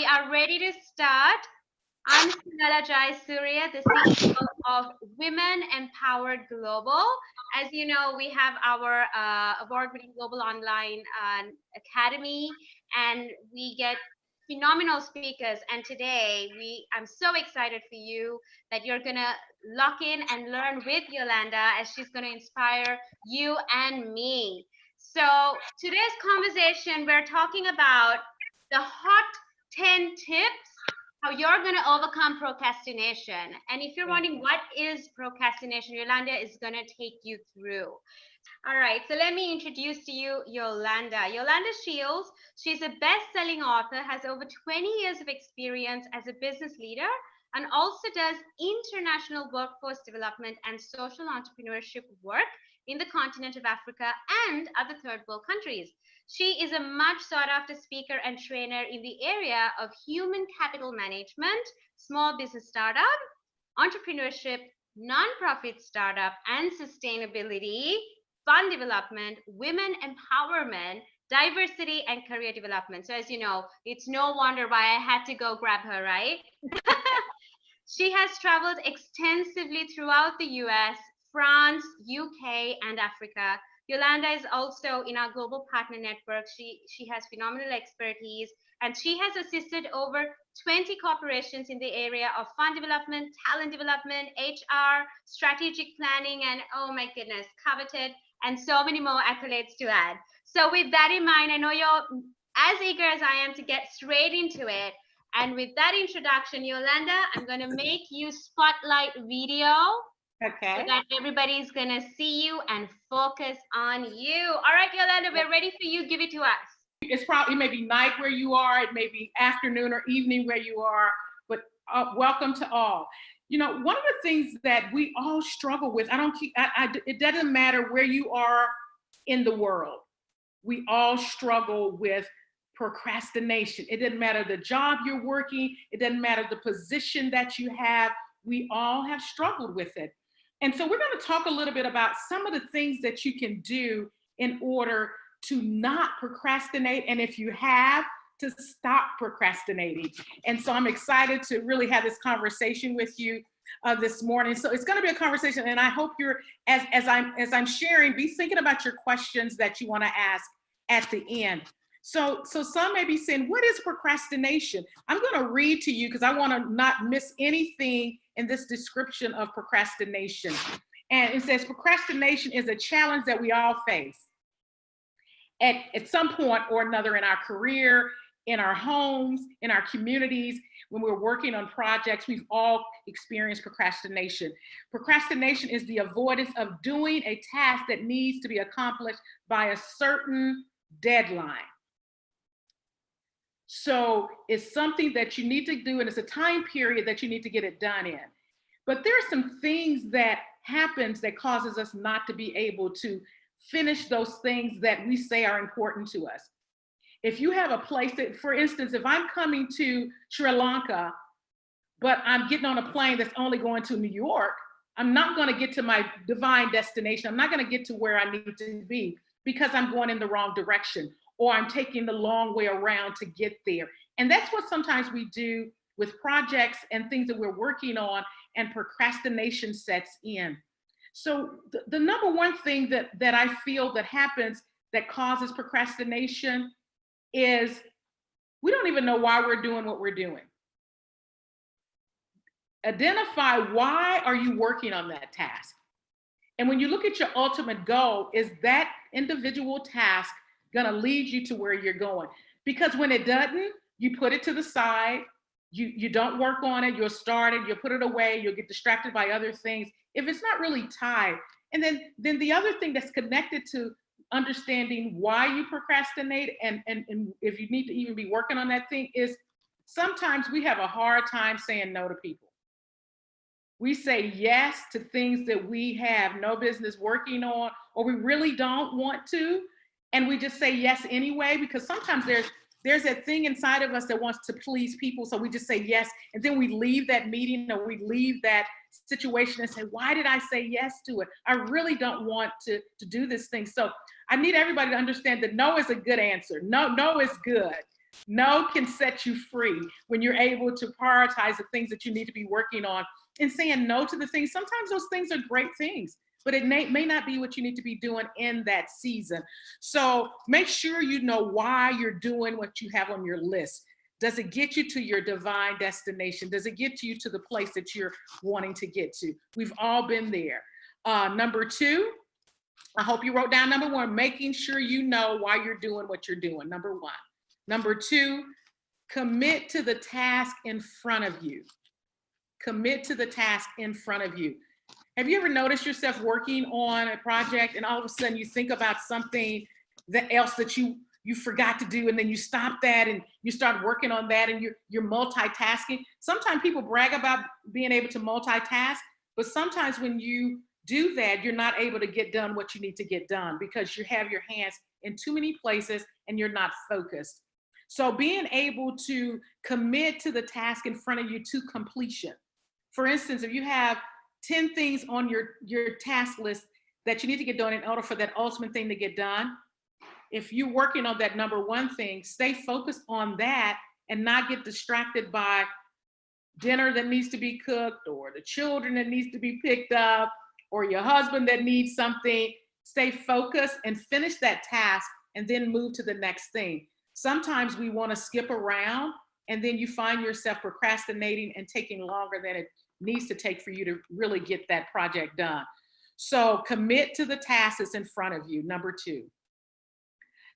We are ready to start. I'm Sunala Jai Surya, the CEO of Women Empowered Global. As you know, we have our award-winning global online academy, and we get phenomenal speakers. And today, I'm so excited for you that you're gonna lock in and learn with Yolanda, as she's gonna inspire you and me. So today's conversation, we're talking about the hot 10 tips how you're going to overcome procrastination. And if you're wondering what is procrastination, Yolanda is going to take you through. All right, so let me introduce to you Yolanda. Yolanda Shields, she's a best-selling author, has over 20 years of experience as a business leader, and also does international workforce development and social entrepreneurship work in the continent of Africa and other third world countries. She is a much sought after speaker and trainer in the area of human capital management, small business startup, entrepreneurship, nonprofit startup, and sustainability, fund development, women empowerment, diversity, and career development. So as you know, it's no wonder why I had to go grab her, right? She has traveled extensively throughout the US, France, UK, and Africa. Yolanda is also in our global partner network. She has phenomenal expertise, and she has assisted over 20 corporations in the area of fund development, talent development, HR, strategic planning, and oh my goodness, coveted, and so many more accolades to add. So with that in mind, I know you're as eager as I am to get straight into it. And with that introduction, Yolanda, I'm going to make you spotlight video. Okay. So that everybody's going to see you and focus on you. All right, Yolanda, we're ready for you. Give it to us. It's probably, it may be night where you are, it may be afternoon or evening where you are, but welcome to all. You know, one of the things that we all struggle with, it doesn't matter where you are in the world. We all struggle with procrastination. It doesn't matter the job you're working. It doesn't matter the position that you have. We all have struggled with it. And so we're going to talk a little bit about some of the things that you can do in order to not procrastinate. And if you have, to stop procrastinating. And so I'm excited to really have this conversation with you this morning. So it's going to be a conversation, and I hope you're, as I'm sharing, be thinking about your questions that you want to ask at the end. So some may be saying, what is procrastination? I'm going to read to you because I want to not miss anything in this description of procrastination. And it says, procrastination is a challenge that we all face at some point or another in our career, in our homes, in our communities. When we're working on projects, we've all experienced procrastination. Procrastination is the avoidance of doing a task that needs to be accomplished by a certain deadline. So it's something that you need to do, and it's a time period that you need to get it done in. But there are some things that happens that causes us not to be able to finish those things that we say are important to us. If you have a place that, for instance, if I'm coming to Sri Lanka, but I'm getting on a plane that's only going to New York, I'm not going to get to my divine destination. I'm not going to get to where I need to be because I'm going in the wrong direction, or I'm taking the long way around to get there. And that's what sometimes we do with projects and things that we're working on, and procrastination sets in. So the number one thing that I feel that happens that causes procrastination is we don't even know why we're doing what we're doing. Identify, why are you working on that task? And when you look at your ultimate goal, is that individual task gonna lead you to where you're going? Because when it doesn't, you put it to the side, you don't work on it, you'll start it, you'll put it away, you'll get distracted by other things. If it's not really tied. And then the other thing that's connected to understanding why you procrastinate and if you need to even be working on that thing is sometimes we have a hard time saying no to people. We say yes to things that we have no business working on, or we really don't want to, and we just say yes anyway, because sometimes there's that thing inside of us that wants to please people, so we just say yes, and then we leave that meeting or we leave that situation and say, why did I say yes to it? I really don't want to do this thing. So I need everybody to understand that no is a good answer. No is good. No can set you free when you're able to prioritize the things that you need to be working on and saying no to the things. Sometimes those things are great things, but it may not be what you need to be doing in that season. So make sure you know why you're doing what you have on your list. Does it get you to your divine destination? Does it get you to the place that you're wanting to get to? We've all been there. Number two, I hope you wrote down number one, making sure you know why you're doing what you're doing. Number one. Number two, commit to the task in front of you. Commit to the task in front of you. Have you ever noticed yourself working on a project and all of a sudden you think about something else that you forgot to do, and then you stop that and you start working on that, and you're multitasking? Sometimes people brag about being able to multitask, but sometimes when you do that, you're not able to get done what you need to get done because you have your hands in too many places and you're not focused. So being able to commit to the task in front of you to completion. For instance, if you have 10 things on your task list that you need to get done in order for that ultimate thing to get done, if you're working on that number one thing, stay focused on that and not get distracted by dinner that needs to be cooked, or the children that needs to be picked up, or your husband that needs something. Stay focused and finish that task and then move to the next thing. Sometimes we want to skip around and then you find yourself procrastinating and taking longer than it needs to take for you to really get that project done. So commit to the task that's in front of you, number two.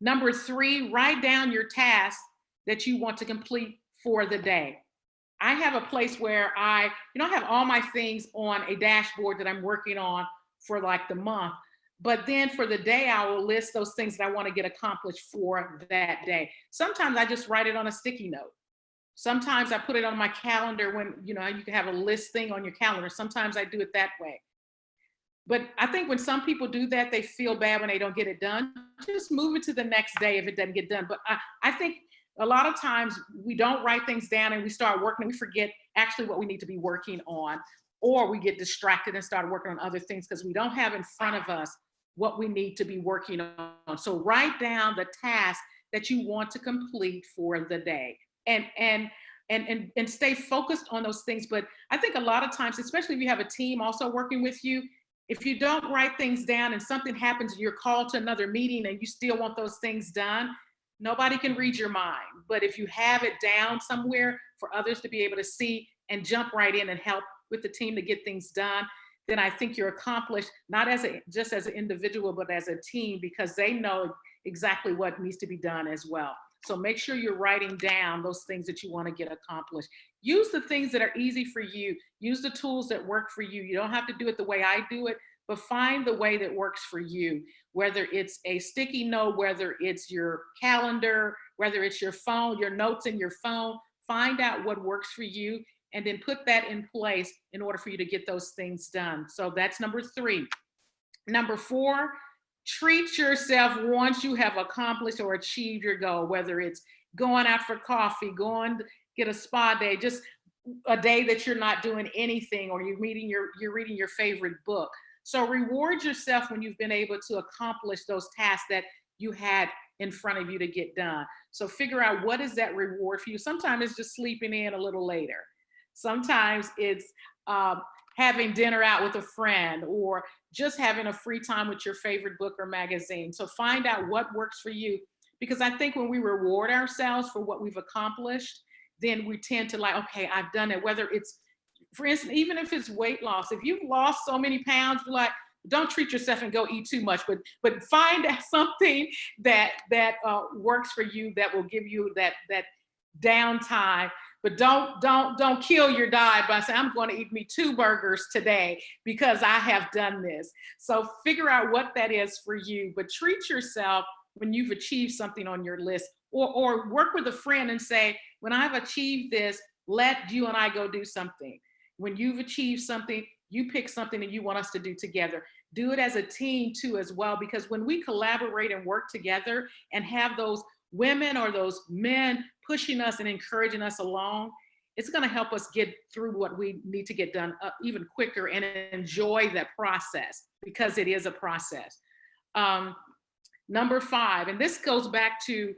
Number three, write down your tasks that you want to complete for the day. I have a place where I have all my things on a dashboard that I'm working on for like the month. But then for the day, I will list those things that I want to get accomplished for that day. Sometimes I just write it on a sticky note. Sometimes I put it on my calendar when, you can have a list thing on your calendar. Sometimes I do it that way. But I think when some people do that, they feel bad when they don't get it done. Just move it to the next day if it doesn't get done. But I think a lot of times we don't write things down and we start working and we forget actually what we need to be working on, or we get distracted and start working on other things because we don't have in front of us what we need to be working on. So write down the task that you want to complete for the day and stay focused on those things. But I think a lot of times, especially if you have a team also working with you, if you don't write things down and something happens and you're called to another meeting and you still want those things done, nobody can read your mind. But if you have it down somewhere for others to be able to see and jump right in and help with the team to get things done, then I think you're accomplished, not just as an individual, but as a team, because they know exactly what needs to be done as well. So make sure you're writing down those things that you want to get accomplished. Use the things that are easy for you. Use the tools that work for you. You don't have to do it the way I do it, but find the way that works for you, whether it's a sticky note, whether it's your calendar, whether it's your phone, your notes in your phone. Find out what works for you and then put that in place in order for you to get those things done. So that's number three. Number four, treat yourself once you have accomplished or achieved your goal, whether it's going out for coffee, going to get a spa day, just a day that you're not doing anything, or you're reading your favorite book. So reward yourself when you've been able to accomplish those tasks that you had in front of you to get done. So figure out what is that reward for you. Sometimes it's just sleeping in a little later. Sometimes it's having dinner out with a friend, or just having a free time with your favorite book or magazine. So find out what works for you, because I think when we reward ourselves for what we've accomplished, then we tend to like, okay, I've done it. Whether it's, for instance, even if it's weight loss, if you've lost so many pounds, you're like, don't treat yourself and go eat too much, but find out something that works for you, that will give you that downtime. But don't kill your diet by saying, I'm going to eat me 2 burgers today because I have done this. So figure out what that is for you, but treat yourself when you've achieved something on your list, or work with a friend and say, when I've achieved this, let you and I go do something. When you've achieved something, you pick something that you want us to do together. Do it as a team too as well, because when we collaborate and work together and have those women or those men pushing us and encouraging us along, it's going to help us get through what we need to get done even quicker and enjoy that process, because it is a process. Number 5, and this goes back to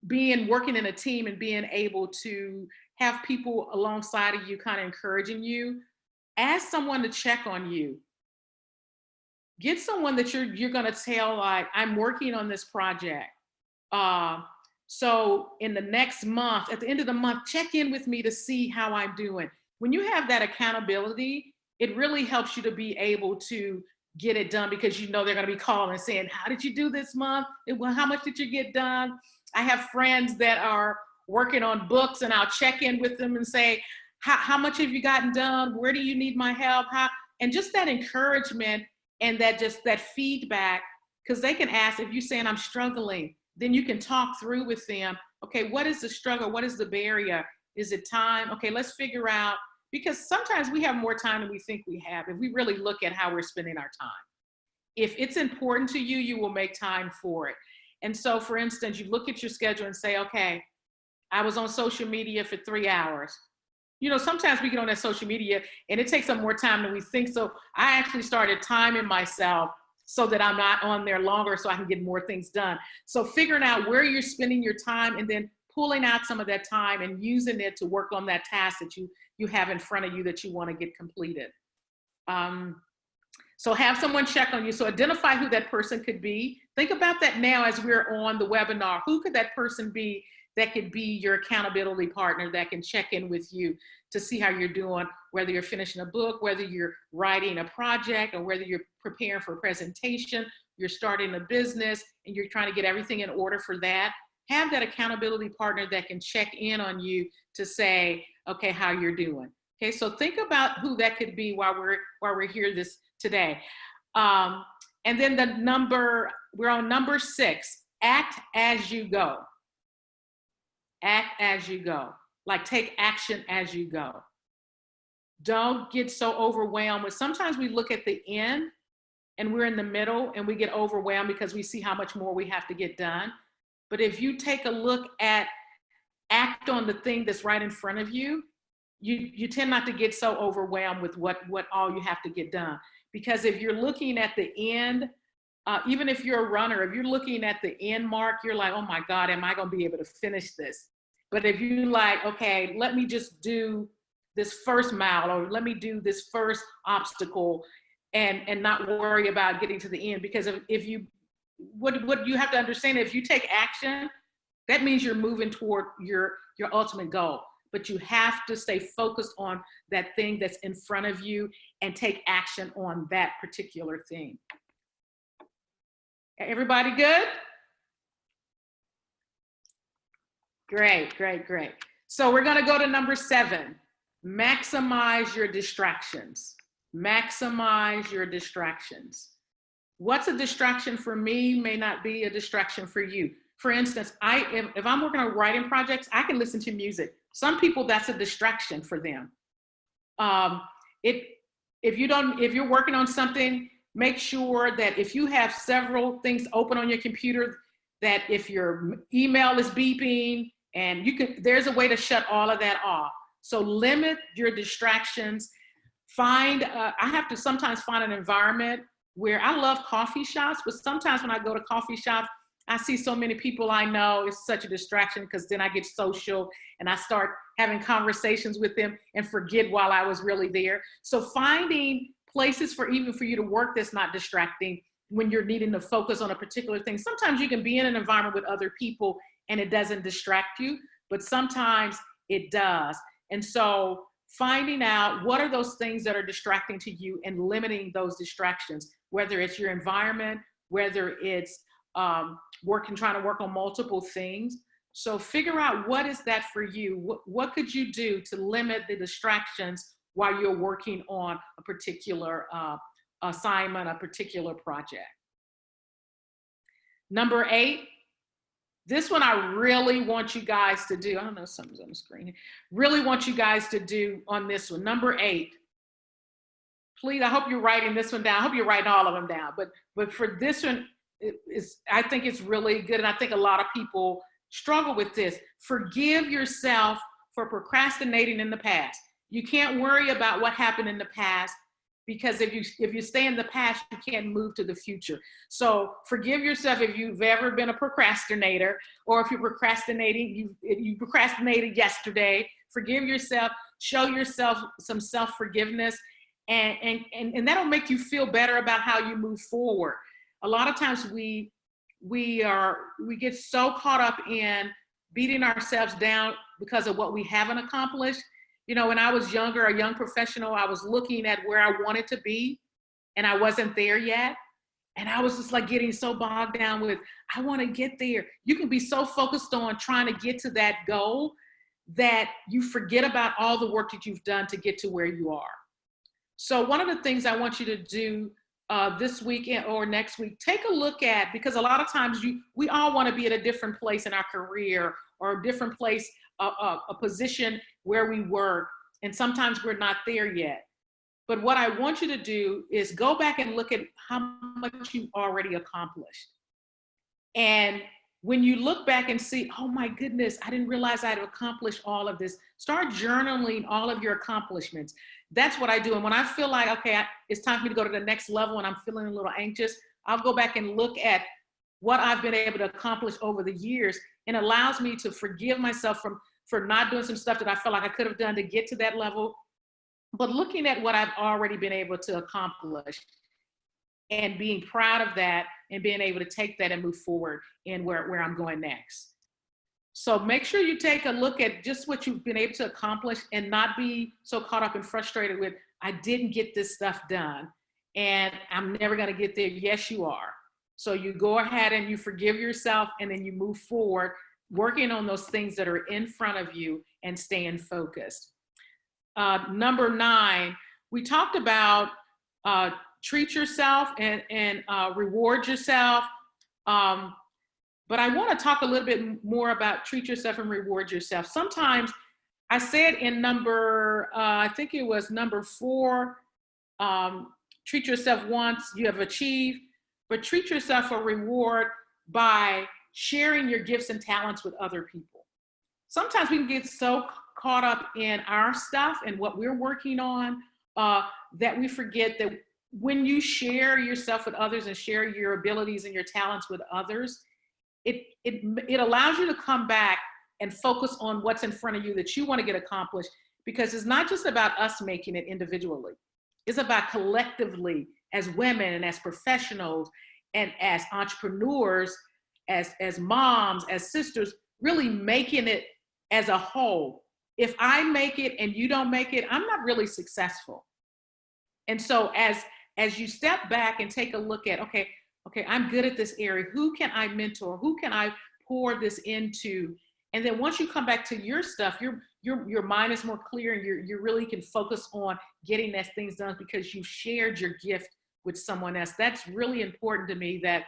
working in a team and being able to have people alongside of you kind of encouraging you, ask someone to check on you. Get someone that you're going to tell, like, I'm working on this project. So in the next month, at the end of the month, check in with me to see how I'm doing. When you have that accountability, it really helps you to be able to get it done, because you know they're going to be calling and saying, how did you do this month? How much did you get done? I have friends that are working on books, and I'll check in with them and say, how much have you gotten done? Where do you need my help? And just that encouragement and that feedback, because they can ask, if you're saying I'm struggling, then you can talk through with them. Okay, what is the struggle? What is the barrier? Is it time? Okay, let's figure out, because sometimes we have more time than we think we have if we really look at how we're spending our time. If it's important to you, you will make time for it. And so, for instance, you look at your schedule and say, okay, I was on social media for 3 hours. You know, sometimes we get on that social media and it takes up more time than we think. So I actually started timing myself so that I'm not on there longer, so I can get more things done. So figuring out where you're spending your time and then pulling out some of that time and using it to work on that task that you have in front of you that you want to get completed. So have someone check on you. So identify who that person could be. Think about that now as we're on the webinar. Who could that person be that could be your accountability partner that can check in with you to see how you're doing, whether you're finishing a book, whether you're writing a project, or whether you're preparing for a presentation, you're starting a business, and you're trying to get everything in order for that. Have that accountability partner that can check in on you to say, okay, how you're doing. Okay, so think about who that could be while we're here this today. And then we're on number 6, act as you go. Act as you go. Like, take action as you go. Don't get so overwhelmed. But sometimes we look at the end and we're in the middle and we get overwhelmed because we see how much more we have to get done. But if you take a look at, act on the thing that's right in front of you, you tend not to get so overwhelmed with what all you have to get done. Because if you're looking at the end, even if you're a runner, if you're looking at the end mark, you're like, oh my God, am I going to be able to finish this? But if you like, okay, let me just do this first mile, or let me do this first obstacle, and not worry about getting to the end. Because if you, what you have to understand, if you take action, that means you're moving toward your ultimate goal. But you have to stay focused on that thing that's in front of you and take action on that particular thing. Everybody good? Great, great, great. So we're going to go to number 7. Maximize your distractions. Maximize your distractions. What's a distraction for me may not be a distraction for you. For instance, if I'm working on writing projects, I can listen to music. Some people, that's a distraction for them. If you're working on something, make sure that if you have several things open on your computer, that if your email is beeping, and there's a way to shut all of that off. So limit your distractions. I have to sometimes find an environment where I love coffee shops, but sometimes when I go to coffee shops, I see so many people I know. It's such a distraction, because then I get social and I start having conversations with them and forget while I was really there. So finding places for you to work that's not distracting when you're needing to focus on a particular thing. Sometimes you can be in an environment with other people and it doesn't distract you, but sometimes it does. And so finding out what are those things that are distracting to you and limiting those distractions, whether it's your environment, whether it's trying to work on multiple things. So figure out, what is that for you? What could you do to limit the distractions while you're working on a particular assignment, a particular project? Number 8, this one I really want you guys to do. I don't know, something's on the screen. Really want you guys to do on this one. Number 8. Please, I hope you're writing this one down. I hope you're writing all of them down. But for this one, I think it's really good. And I think a lot of people struggle with this. Forgive yourself for procrastinating in the past. You can't worry about what happened in the past. because if you stay in the past, you can't move to the future. So forgive yourself if you've ever been a procrastinator, or if you're procrastinating, you procrastinated yesterday. Forgive yourself, show yourself some self-forgiveness, and that'll make you feel better about how you move forward. A lot of times we get so caught up in beating ourselves down because of what we haven't accomplished. You know, when I was younger, a young professional, I was looking at where I wanted to be and I wasn't there yet. And I was just like getting so bogged down with, I want to get there. You can be so focused on trying to get to that goal that you forget about all the work that you've done to get to where you are. So one of the things I want you to do this weekend or next week, take a look at, because a lot of times we all want to be at a different place in our career or a different place, a position where we work, and sometimes we're not there yet. But what I want you to do is go back and look at how much you've already accomplished. And when you look back and see, oh my goodness, I didn't realize I'd accomplished all of this, start journaling all of your accomplishments. That's what I do. And when I feel like, okay, it's time for me to go to the next level and I'm feeling a little anxious, I'll go back and look at what I've been able to accomplish over the years, and allows me to forgive myself for not doing some stuff that I felt like I could have done to get to that level, but looking at what I've already been able to accomplish and being proud of that and being able to take that and move forward in where I'm going next. So make sure you take a look at just what you've been able to accomplish and not be so caught up and frustrated with, I didn't get this stuff done and I'm never going to get there. Yes, you are. So you go ahead and you forgive yourself, and then you move forward, working on those things that are in front of you and staying focused. Number 9, we talked about treat yourself and reward yourself. But I want to talk a little bit more about treat yourself and reward yourself. Sometimes I said in I think it was number 4, treat yourself once you have achieved, but treat yourself a reward by sharing your gifts and talents with other people. Sometimes we can get so caught up in our stuff and what we're working on that we forget that when you share yourself with others and share your abilities and your talents with others, it allows you to come back and focus on what's in front of you that you want to get accomplished, because it's not just about us making it individually. It's about collectively as women and as professionals and as entrepreneurs, as moms, as sisters, really making it as a whole. If I make it and you don't make it, I'm not really successful. And so as you step back and take a look at, okay, I'm good at this area. Who can I mentor? Who can I pour this into? And then once you come back to your stuff, your mind is more clear, and you really can focus on getting those things done because you shared your gift with someone else. That's really important to me, that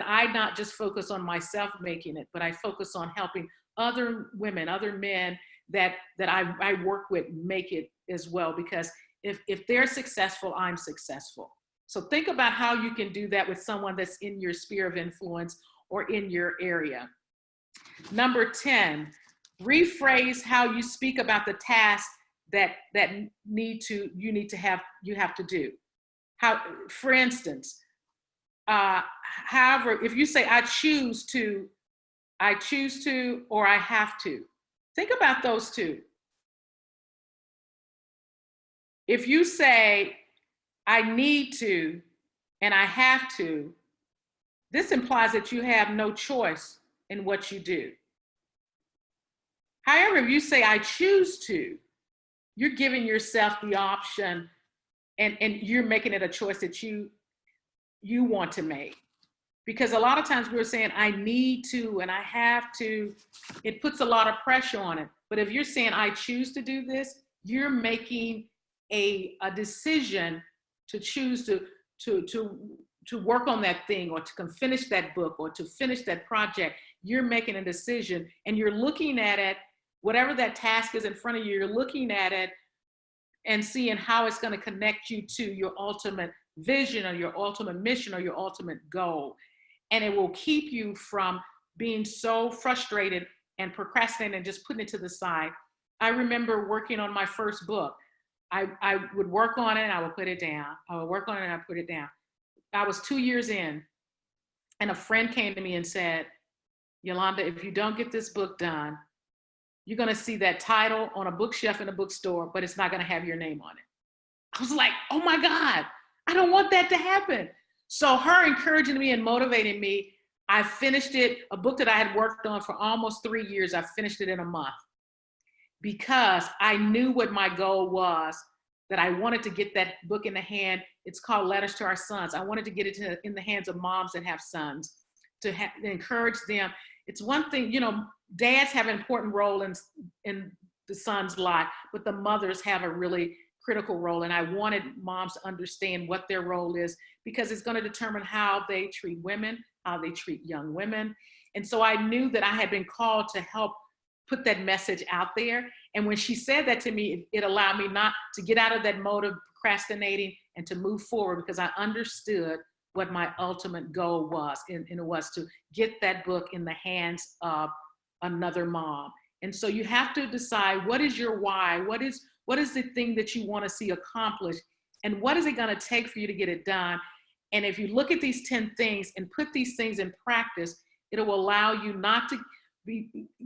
I not just focus on myself making it, but I focus on helping other women, other men that I work with make it as well. Because if they're successful, I'm successful. So think about how you can do that with someone that's in your sphere of influence or in your area. Number 10, rephrase how you speak about the tasks that you have to do. How, for instance, however, if you say I choose to, or I have to, think about those two. If you say I need to and I have to, this implies that you have no choice in what you do. However, if you say I choose to, you're giving yourself the option, and you're making it a choice that you want to make. Because a lot of times we're saying I need to and I have to, it puts a lot of pressure on it. But if you're saying I choose to do this, you're making a decision to choose to work on that thing, or to finish that book, or to finish that project. You're making a decision, and you're looking at it, whatever that task is in front of you, you're looking at it and seeing how it's going to connect you to your ultimate vision or your ultimate mission or your ultimate goal. And it will keep you from being so frustrated and procrastinating and just putting it to the side. I remember working on my first book. I would work on it and I would put it down. I would work on it and I put it down. I was 2 years in, and a friend came to me and said, Yolanda, if you don't get this book done, you're going to see that title on a bookshelf in a bookstore, but it's not going to have your name on it. I was like, oh my God, I don't want that to happen. So her encouraging me and motivating me, I finished it, a book that I had worked on for almost 3 years. I finished it in a month because I knew what my goal was, that I wanted to get that book in the hand. It's called Letters to Our Sons. I wanted to get it in the hands of moms that have sons, to encourage them. It's one thing, you know, dads have an important role in the son's life, but the mothers have a really critical role. And I wanted moms to understand what their role is, because it's going to determine how they treat women, how they treat young women. And so I knew that I had been called to help put that message out there. And when she said that to me, it allowed me not to get out of that mode of procrastinating and to move forward, because I understood what my ultimate goal was. And it was to get that book in the hands of another mom. And so you have to decide, what is your why? What is the thing that you want to see accomplished? And what is it going to take for you to get it done? And if you look at these 10 things and put these things in practice, it will allow you not to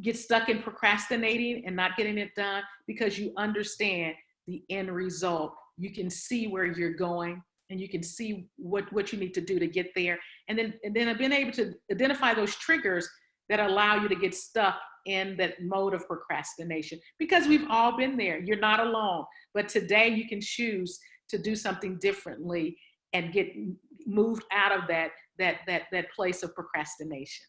get stuck in procrastinating and not getting it done, because you understand the end result. You can see where you're going, and you can see what you need to do to get there. And then I've been able to identify those triggers that allow you to get stuck in that mode of procrastination, because we've all been there. You're not alone. But today you can choose to do something differently and get moved out of that place of procrastination.